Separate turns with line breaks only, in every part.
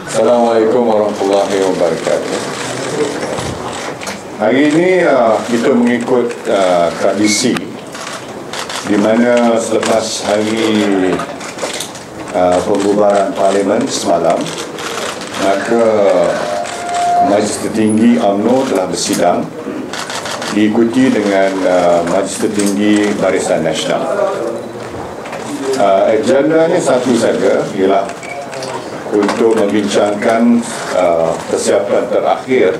Assalamualaikum warahmatullahi wabarakatuh. Hari ini kita mengikut tradisi di mana selepas hari pembubaran Parlimen semalam, maka Majlis Tertinggi UMNO telah bersidang diikuti dengan Majlis Tertinggi Barisan Nasional. Agendanya satu saja, ialah untuk membincangkan persiapan terakhir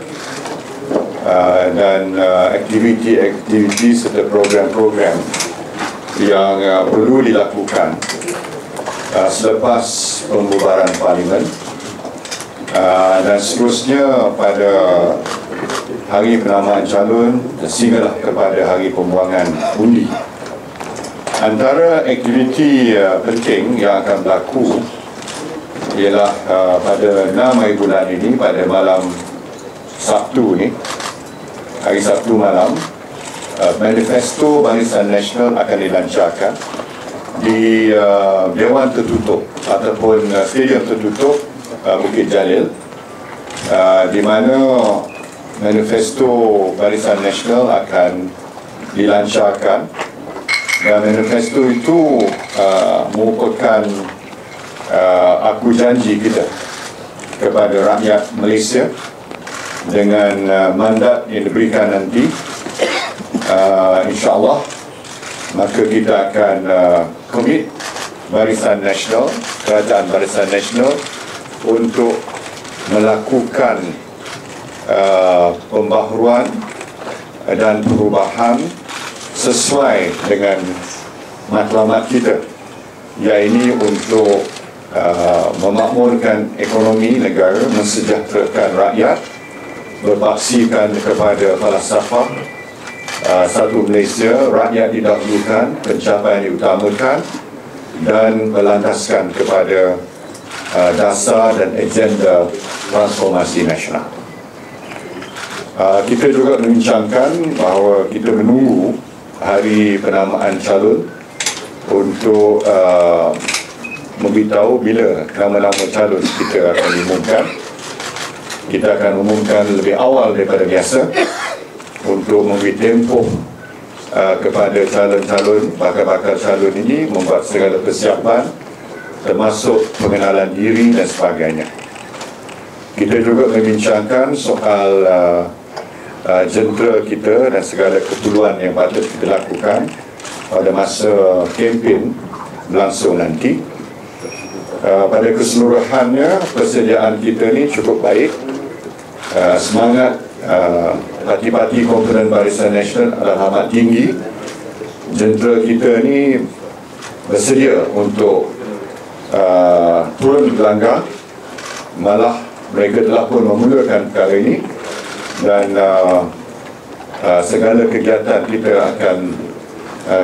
dan aktiviti-aktiviti serta program-program yang perlu dilakukan selepas pembubaran Parlimen dan seterusnya pada hari penamaan calon sehinggalah kepada hari pembuangan undi. Antara aktiviti penting yang akan berlaku ialah pada 6 hari bulan ini, pada malam Sabtu ni, hari Sabtu malam, manifesto Barisan Nasional akan dilancarkan di Dewan Tertutup ataupun Stadium Tertutup Bukit Jalil, di mana manifesto Barisan Nasional akan dilancarkan. Dan manifesto itu merupakan aku janji kita kepada rakyat Malaysia dengan mandat yang diberikan nanti, insya-Allah, maka kita akan komit Barisan Nasional, Kerajaan Barisan Nasional untuk melakukan pembaharuan dan perubahan sesuai dengan matlamat kita, iaitu untuk memakmurkan ekonomi negara, mensejahterakan rakyat, berpaksikan kepada falsafah satu Malaysia, rakyat didahulukan, pencapaian diutamakan, dan berlandaskan kepada dasar dan agenda transformasi nasional. Kita juga membincangkan bahawa kita menunggu hari penamaan calon untuk memberitahu bila nama-nama calon kita akan diumumkan. Kita akan umumkan lebih awal daripada biasa untuk memberi tempoh kepada calon-calon, bakal-bakal calon ini membuat segala persiapan, termasuk pengenalan diri dan sebagainya. Kita juga membincangkan soal jentera kita dan segala keperluan yang patut kita lakukan pada masa kempen berlangsung nanti. Pada keseluruhannya, persediaan kita ni cukup baik. Semangat parti-parti komponen Barisan Nasional adalah amat tinggi. Jentera kita ni bersedia untuk turun ke langgar, malah mereka telah pun memulakan perkara ini, dan segala kegiatan kita akan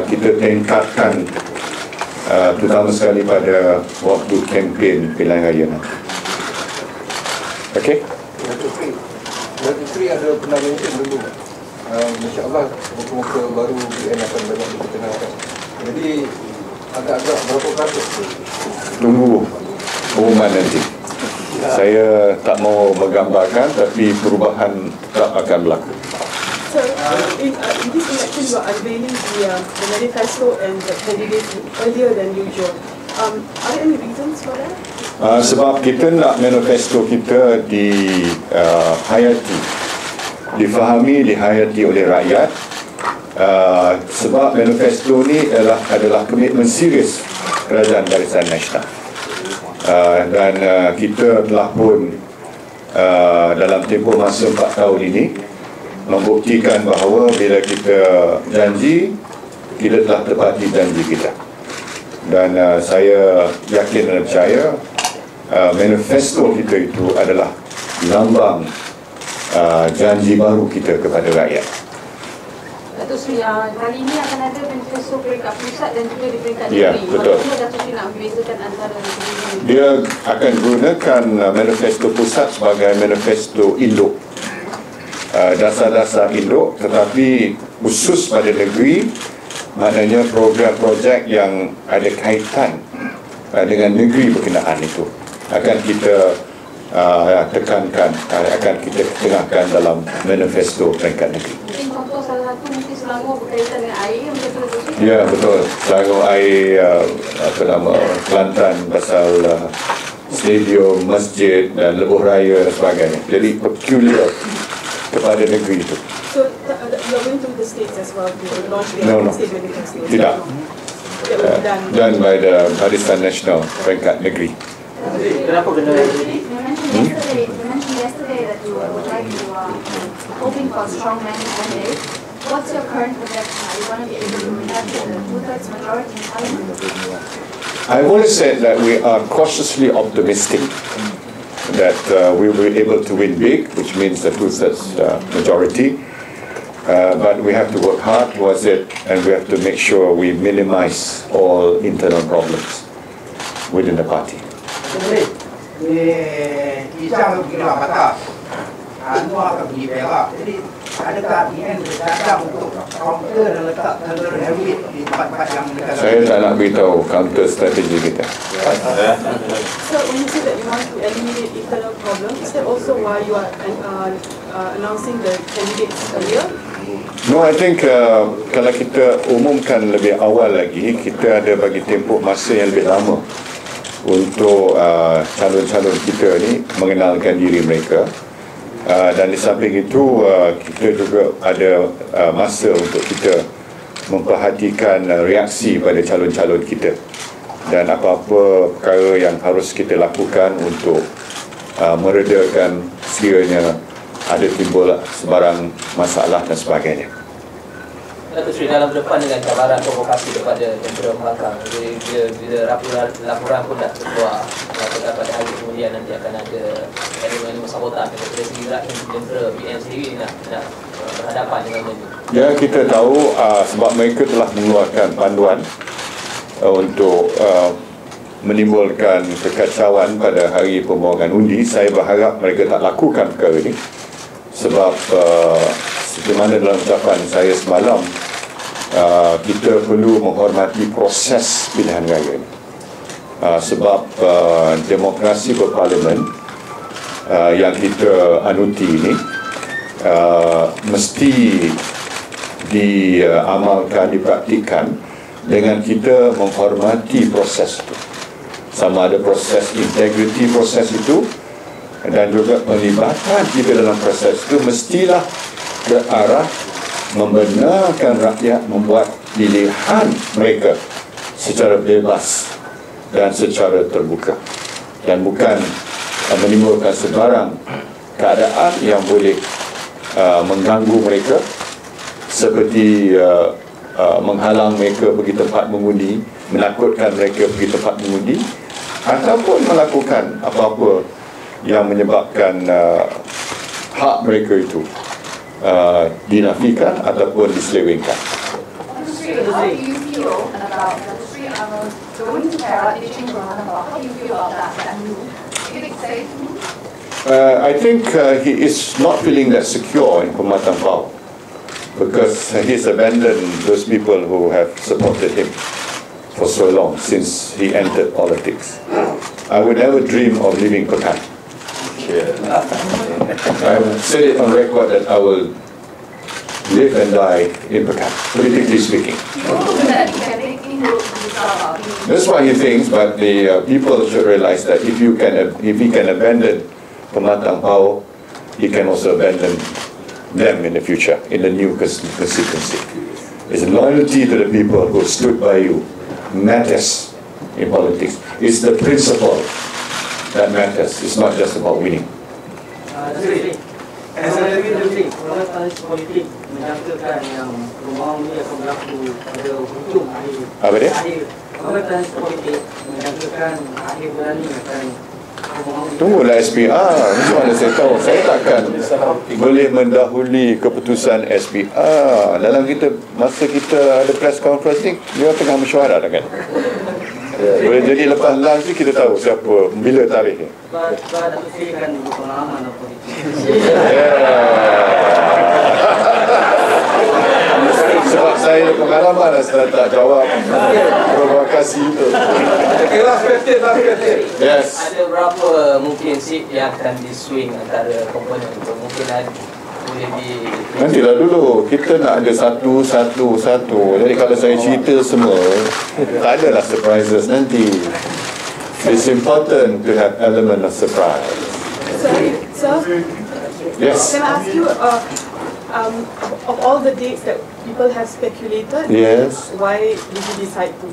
kita tingkatkan, terutama sekali pada waktu kempen pilihan raya nanti. Okey.
Datuk Seri ada pendamping dulu. InsyaAllah muka-muka baru BN akan banyak diperkenalkan. Jadi agak-agak berapa peratus?
Tunggu pengumuman nanti. Saya tak mau menggambarkan, tapi perubahan tetap akan berlaku.
So, in this election, you are unveiling the manifesto and the candidates earlier than usual. Are there any reasons for that?
Sebab kita nak manifesto kita dihayati, difahami, dihayati oleh rakyat. Sebab manifesto ni adalah komitmen serius Kerajaan Barisan Nasional. Dan kita telah pun dalam tempoh masa 4 tahun ini membuktikan bahawa bila kita janji, kita telah tepati janji kita. Dan saya yakin dan percaya manifesto kita itu adalah lambang janji baru kita kepada rakyat.
Datuk Seri, kali ini akan ada manifesto peringkat pusat dan juga di peringkat negeri.
Ya, betul.
Bagaimana Datuk Seri nak membezakan antara
dia akan gunakan manifesto pusat sebagai manifesto induk, dasar-dasar induk, tetapi khusus pada negeri Maknanya program projek yang ada kaitan dengan negeri berkenaan itu akan kita tekankan, akan kita tengahkan dalam manifesto peringkat negeri.
Mungkin contoh salah satu mungkin Selangor berkaitan dengan air, betul-betul.
Ya, betul. Selangor air, Kelantan pasal stadium, masjid dan lebuh raya dan sebagainya. Jadi peculiar kepada negeri itu.
So you're going to the states as well to launch the
No.
state manifesto?
Tidak.
That will be done.
Done by the Barisan Nasional peringkat negeri.
Kenapa kena
You mentioned yesterday that you would like to hoping for a strong mandate. What's your current projection? Are you going to be able to capture the two-thirds majority in Parliament?
I've always said that we are cautiously optimistic that we will be able to win big, which means the two-thirds majority. But we have to work hard towards it, and we have to make sure we minimize all internal problems within the party.
Ijang pergi luar batas, Anwar akan pergi Perak. Jadi adakah PN bercadang untuk counter dan letak tentera heavy di tempat-tempat yang mereka
Saya tak nak beritahu counter strategi kita.
So when you say that you want to eliminate internal problems, is that also why you are announcing the candidates earlier?
No, I think kalau kita umumkan lebih awal lagi, kita ada bagi tempoh masa yang lebih lama untuk calon-calon kita ni mengenalkan diri mereka, dan di samping itu kita juga ada masa untuk kita memperhatikan reaksi pada calon-calon kita dan apa-apa perkara yang harus kita lakukan untuk meredakan sekiranya ada timbul sebarang masalah dan sebagainya.
Datuk Seri, dalam berdepan dengan cabaran provokasi kepada tentera belakang, bila laporan pun dah keluar, pada hari kemudian nanti akan ada elemen sabotaj dari segi tentera PN sendiri nak berhadapan dengan ini.
Ya, kita tahu sebab mereka telah mengeluarkan panduan untuk menimbulkan kekacauan pada hari pembuangan undi. Saya berharap mereka tak lakukan perkara ini sebab seperti mana dalam ucapan saya semalam, kita perlu menghormati proses pilihan raya ini. Sebab demokrasi berparlimen yang kita anuti ini mesti diamalkan, dipraktikkan dengan kita menghormati proses itu. Sama ada proses integriti proses itu dan juga pelibatan kita dalam proses itu mestilah ke arah membenarkan rakyat membuat pilihan mereka secara bebas dan secara terbuka, dan bukan menimbulkan sebarang keadaan yang boleh mengganggu mereka, seperti menghalang mereka pergi tempat mengundi, menakutkan mereka pergi tempat mengundi, ataupun melakukan apa-apa yang menyebabkan hak mereka itu dinafikan ataupun diselewengkan.
How do you feel about going to Perak, ditching Permatan? How do you feel about that move? Do you think it's safe?
I think he is not feeling that secure in Permatan Pau because he's abandoned those people who have supported him for so long since he entered politics. I would never dream of leaving Pekan. I've said it on record that I will live and die in Pekan, politically speaking. That's what he thinks, but the people should realize that if he can abandon Permatan Pau, he can also abandon them in the future, in the new constituency. It's loyalty to the people who stood by you matters in politics. It's the principle that matters. It's not just about winning.
politik menjangkakan yang rumah ini akan berlaku pada hujung akhir.
Apa dia?
Pemerintahan politik menjangkakan akhir bulan ini akan.
Tunggulah SPR. Macam mana saya tahu? Saya takkan boleh mendahului keputusan SPR. Dalam masa kita ada press conference ni, dia tengah mesyuarat kan? Boleh jadi lepas lunch ni kita tahu siapa, bila tarikhnya.
Sebab Datuk Seri kan berpengalaman dalam politik.
Sebab saya pengalaman lah setelah tak jawab provokasi itu.
Okay, last question.
Yes.
Ada berapa mungkin seat yang akan di-swing antara komponen itu? Mungkin ada boleh di...
Nantilah dulu, kita nak ada satu. Jadi kalau saya cerita semua, tak adalah surprises nanti. It's important to have element of surprise.
Sir,
Yes.
can I ask you, of all the dates that people have speculated,
Yes.
why did you decide to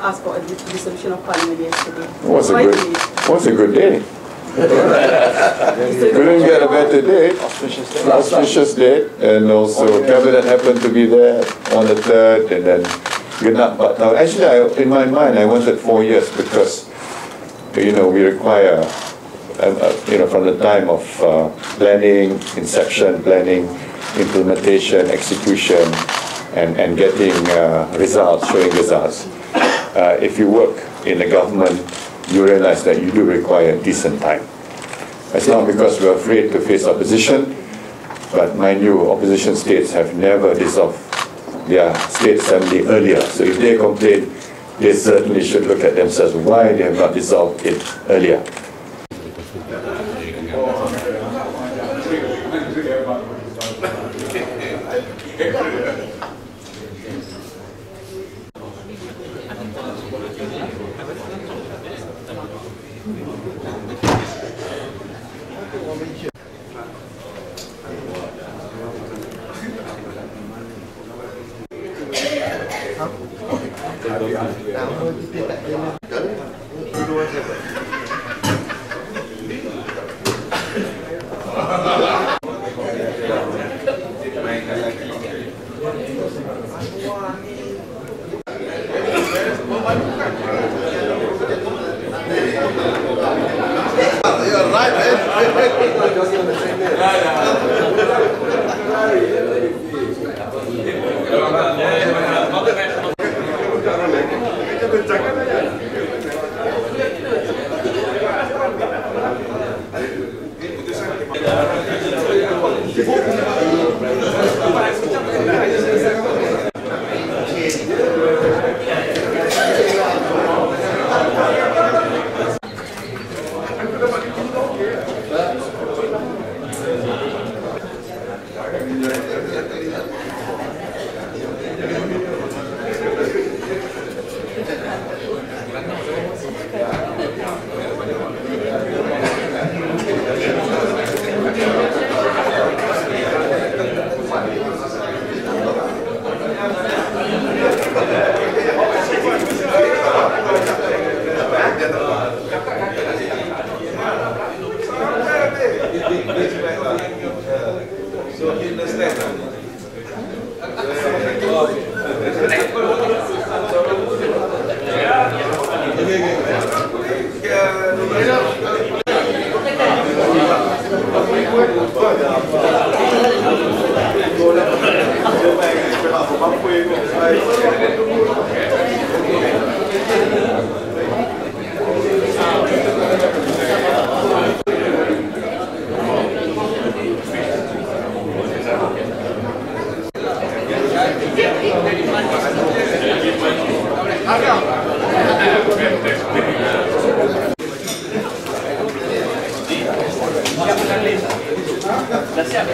ask for a dissolution of parliament yesterday?
What's
Why
a good day? Couldn't get a better date. Auspicious date, and also cabinet happened to be there on the 3rd, and then genap 4 tahun. Actually, in my mind, I wanted 4 years because, we require, from the time of planning, inception, planning, implementation, execution, and getting results, showing results. If you work in the government, you realize that you do require decent time. It's not because we're afraid to face opposition, but mind you, opposition states have never dissolved their state assembly earlier. So if they complain, they certainly should look at themselves why they have not dissolved it earlier.
Dah siap.